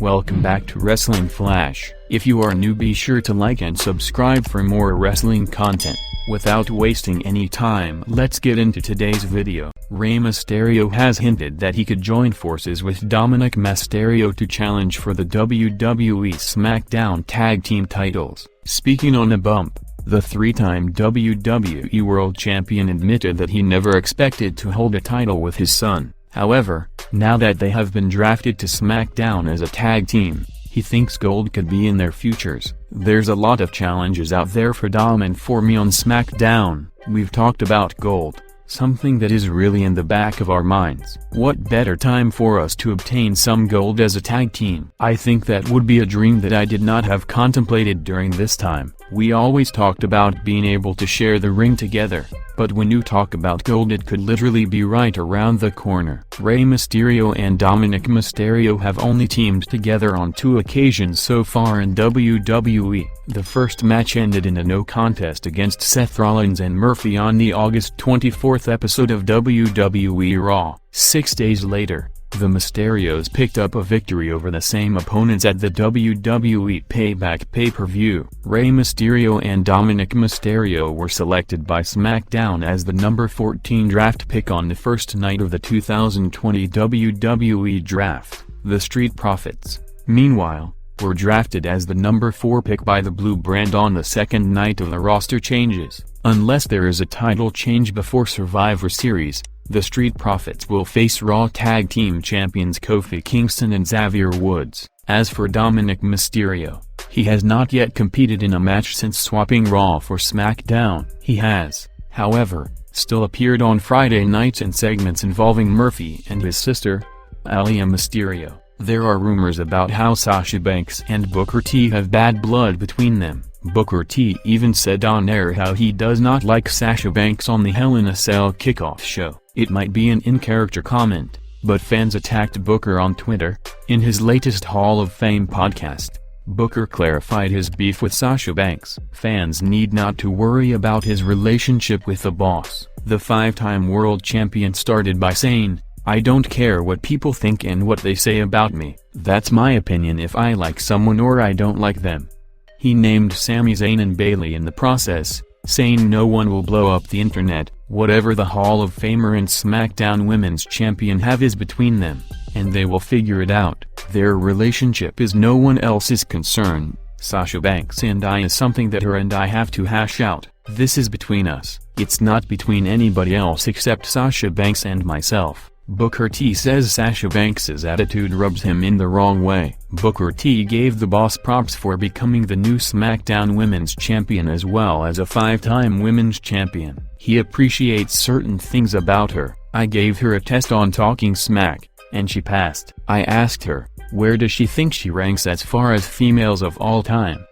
Welcome back to Wrestling Flash. If you are new, be sure to like and subscribe for more wrestling content. Without wasting any time, let's get into today's video. Rey Mysterio has hinted that he could join forces with Dominick Mysterio to challenge for the WWE SmackDown Tag Team titles. Speaking on a bump, the three-time WWE World Champion admitted that he never expected to hold a title with his son. However, now that they have been drafted to SmackDown as a tag team, he thinks gold could be in their futures. There's a lot of challenges out there for Dom and for me on SmackDown. We've talked about gold, something that is really in the back of our minds. What better time for us to obtain some gold as a tag team? I think that would be a dream that I did not have contemplated during this time. We always talked about being able to share the ring together, but when you talk about gold, it could literally be right around the corner. Rey Mysterio and Dominick Mysterio have only teamed together on 2 occasions so far in WWE. The first match ended in a no contest against Seth Rollins and Murphy on the August 24th episode of WWE Raw. 6 days later, the Mysterios picked up a victory over the same opponents at the WWE Payback pay-per-view. Rey Mysterio and Dominick Mysterio were selected by SmackDown as the number 14 draft pick on the first night of the 2020 WWE Draft. The Street Profits, meanwhile, were drafted as the number 4 pick by the Blue Brand on the second night of the roster changes. Unless there is a title change before Survivor Series, the Street Profits will face Raw Tag Team Champions Kofi Kingston and Xavier Woods. As for Dominick Mysterio, he has not yet competed in a match since swapping Raw for SmackDown. He has, however, still appeared on Friday nights in segments involving Murphy and his sister, Aliyah Mysterio. There are rumors about how Sasha Banks and Booker T have bad blood between them. Booker T even said on air how he does not like Sasha Banks on the Hell in a Cell kickoff show. It might be an in-character comment, but fans attacked Booker on Twitter. In his latest Hall of Fame podcast, Booker clarified his beef with Sasha Banks. Fans need not to worry about his relationship with the boss. The 5-time world champion started by saying, "I don't care what people think and what they say about me. That's my opinion if I like someone or I don't like them." He named Sami, Zayn and Bayley in the process, saying no one will blow up the internet. Whatever the Hall of Famer and SmackDown Women's Champion have is between them, and they will figure it out. Their relationship is no one else's concern. Sasha Banks and I is something that her and I have to hash out. This is between us. It's not between anybody else except Sasha Banks and myself. Booker T says Sasha Banks's attitude rubs him in the wrong way. Booker T gave the boss props for becoming the new SmackDown Women's Champion as well as a 5-time Women's Champion. He appreciates certain things about her. "I gave her a test on Talking Smack, and she passed. I asked her, where does she think she ranks as far as females of all time?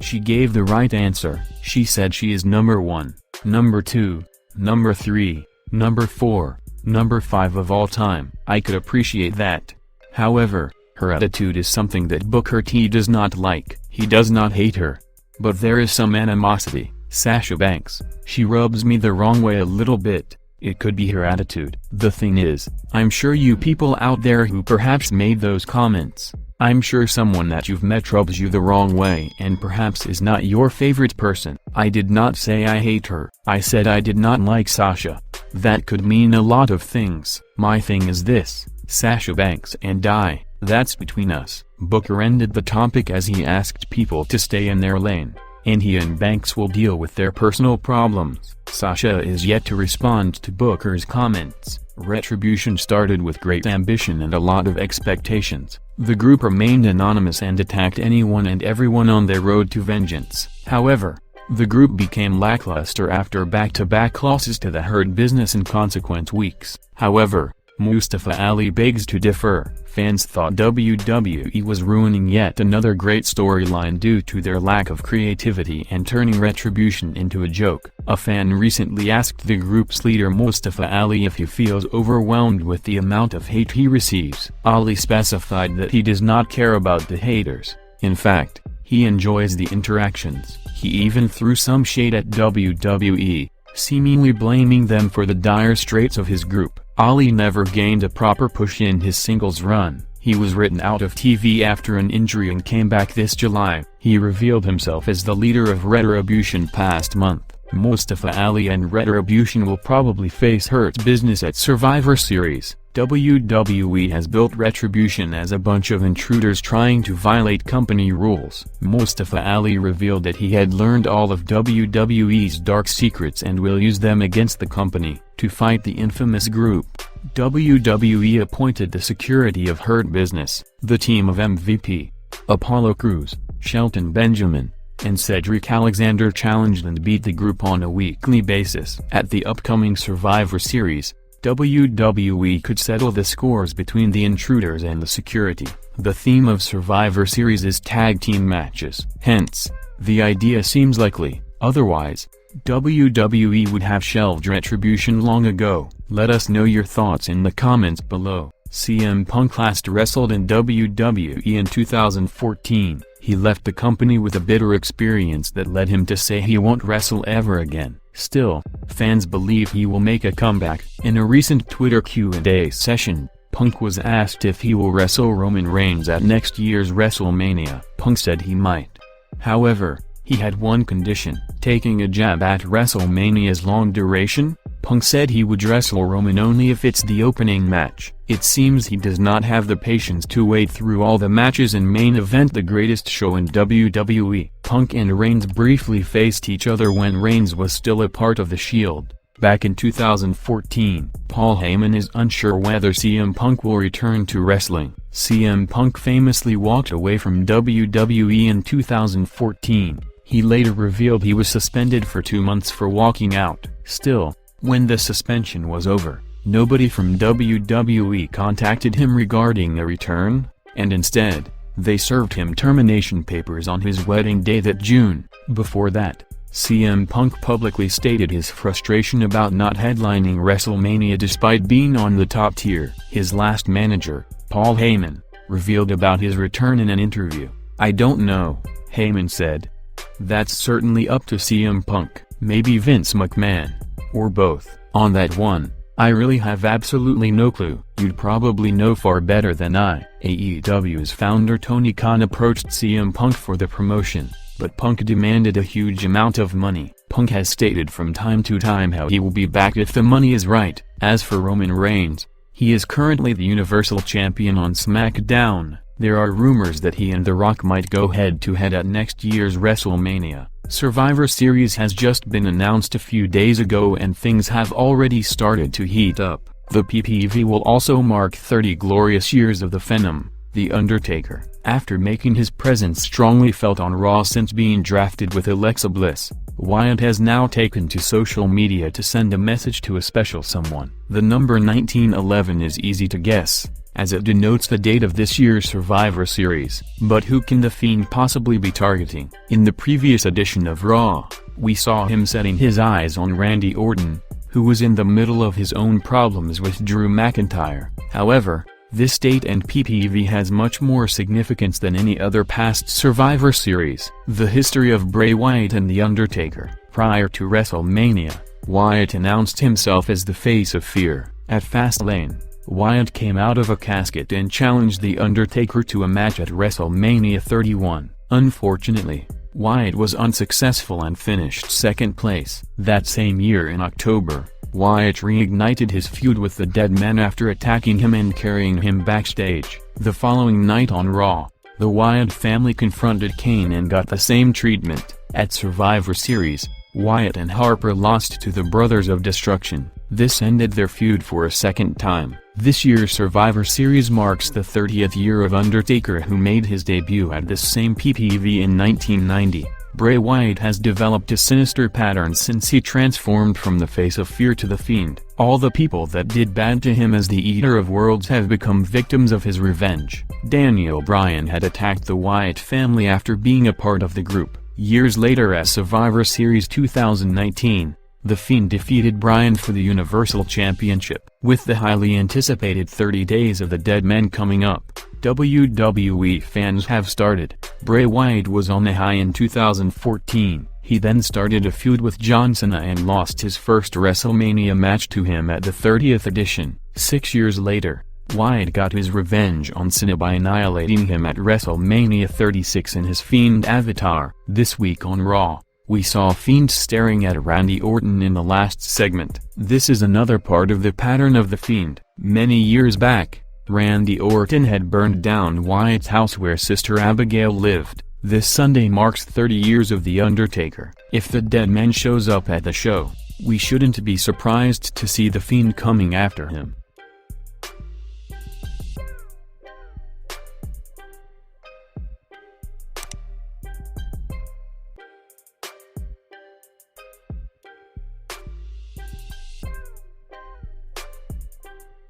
She gave the right answer. She said she is number 1, number 2, number 3, number 4. Number 5 of all time. I could appreciate that. However, her attitude is something that Booker T does not like. He does not hate her, but there is some animosity. Sasha Banks, she rubs me the wrong way a little bit. It could be her attitude. The thing is, I'm sure you people out there who perhaps made those comments, I'm sure someone that you've met rubs you the wrong way and perhaps is not your favorite person. I did not say I hate her. I said I did not like Sasha. That could mean a lot of things. My thing is this, Sasha Banks and I, that's between us." Booker ended the topic as he asked people to stay in their lane, and he and Banks will deal with their personal problems. Sasha is yet to respond to Booker's comments. Retribution started with great ambition and a lot of expectations. The group remained anonymous and attacked anyone and everyone on their road to vengeance. However, the group became lackluster after back-to-back losses to the Hurt Business in consequent weeks. However, Mustafa Ali begs to differ. Fans thought WWE was ruining yet another great storyline due to their lack of creativity and turning Retribution into a joke. A fan recently asked the group's leader Mustafa Ali if he feels overwhelmed with the amount of hate he receives. Ali specified that he does not care about the haters. In fact, he enjoys the interactions. He even threw some shade at WWE, seemingly blaming them for the dire straits of his group. Ali never gained a proper push in his singles run. He was written out of TV after an injury and came back this July. He revealed himself as the leader of Retribution past month. Mustafa Ali and Retribution will probably face Hurt Business at Survivor Series. WWE has built Retribution as a bunch of intruders trying to violate company rules. Mustafa Ali revealed that he had learned all of WWE's dark secrets and will use them against the company. To fight the infamous group, WWE appointed the security of Hurt Business. The team of MVP, Apollo Crews, Shelton Benjamin, and Cedric Alexander challenged and beat the group on a weekly basis. At the upcoming Survivor Series, WWE could settle the scores between the intruders and the security. The theme of Survivor Series is tag team matches. Hence, the idea seems likely. Otherwise, WWE would have shelved Retribution long ago. Let us know your thoughts in the comments below. CM Punk last wrestled in WWE in 2014. He left the company with a bitter experience that led him to say he won't wrestle ever again. Still, fans believe he will make a comeback. In a recent Twitter Q&A session, Punk was asked if he will wrestle Roman Reigns at next year's WrestleMania. Punk said he might. However, he had one condition: taking a jab at WrestleMania's long duration. Punk said he would wrestle Roman only if it's the opening match. It seems he does not have the patience to wait through all the matches and main event the greatest show in WWE. Punk and Reigns briefly faced each other when Reigns was still a part of the Shield. Back in 2014, Paul Heyman is unsure whether CM Punk will return to wrestling. CM Punk famously walked away from WWE in 2014. He later revealed he was suspended for 2 months for walking out. Still, when the suspension was over, nobody from WWE contacted him regarding a return, and instead, they served him termination papers on his wedding day that June. Before that, CM Punk publicly stated his frustration about not headlining WrestleMania despite being on the top tier. His last manager, Paul Heyman, revealed about his return in an interview. "I don't know," Heyman said. "That's certainly up to CM Punk, maybe Vince McMahon, or both. On that one, I really have absolutely no clue. You'd probably know far better than I." AEW's founder Tony Khan approached CM Punk for the promotion, but Punk demanded a huge amount of money. Punk has stated from time to time how he will be back if the money is right. As for Roman Reigns, he is currently the Universal Champion on SmackDown. There are rumors that he and The Rock might go head-to-head at next year's WrestleMania. Survivor Series has just been announced a few days ago and things have already started to heat up. The PPV will also mark 30 glorious years of the Phenom, The Undertaker. After making his presence strongly felt on Raw since being drafted with Alexa Bliss, Wyatt has now taken to social media to send a message to a special someone. The number 1911 is easy to guess, as it denotes the date of this year's Survivor Series. But who can the Fiend possibly be targeting? In the previous edition of Raw, we saw him setting his eyes on Randy Orton, who was in the middle of his own problems with Drew McIntyre. However, this date and PPV has much more significance than any other past Survivor Series. The history of Bray Wyatt and The Undertaker. Prior to WrestleMania, Wyatt announced himself as the face of fear. At Fastlane, Wyatt came out of a casket and challenged The Undertaker to a match at WrestleMania 31. Unfortunately, Wyatt was unsuccessful and finished second place. That same year in October, Wyatt reignited his feud with the Dead Man after attacking him and carrying him backstage. The following night on Raw, the Wyatt family confronted Kane and got the same treatment. At Survivor Series, Wyatt and Harper lost to the Brothers of Destruction. This ended their feud for a second time. This year's Survivor Series marks the 30th year of Undertaker, who made his debut at this same PPV in 1990. Bray Wyatt has developed a sinister pattern since he transformed from the face of fear to the Fiend. All the people that did bad to him as the Eater of Worlds have become victims of his revenge. Daniel Bryan had attacked the Wyatt family after being a part of the group. Years later at Survivor Series 2019, The Fiend defeated Bryan for the Universal Championship. With the highly anticipated 30 Days of the Dead Men coming up, WWE fans have started. Bray Wyatt was on the high in 2014. He then started a feud with John Cena and lost his first WrestleMania match to him at the 30th edition. 6 years later, Wyatt got his revenge on Cena by annihilating him at WrestleMania 36 in his Fiend avatar. This week on Raw, we saw Fiend staring at Randy Orton in the last segment. This is another part of the pattern of the Fiend. Many years back, Randy Orton had burned down Wyatt's house where Sister Abigail lived. This Sunday marks 30 years of The Undertaker. If the dead man shows up at the show, we shouldn't be surprised to see the Fiend coming after him.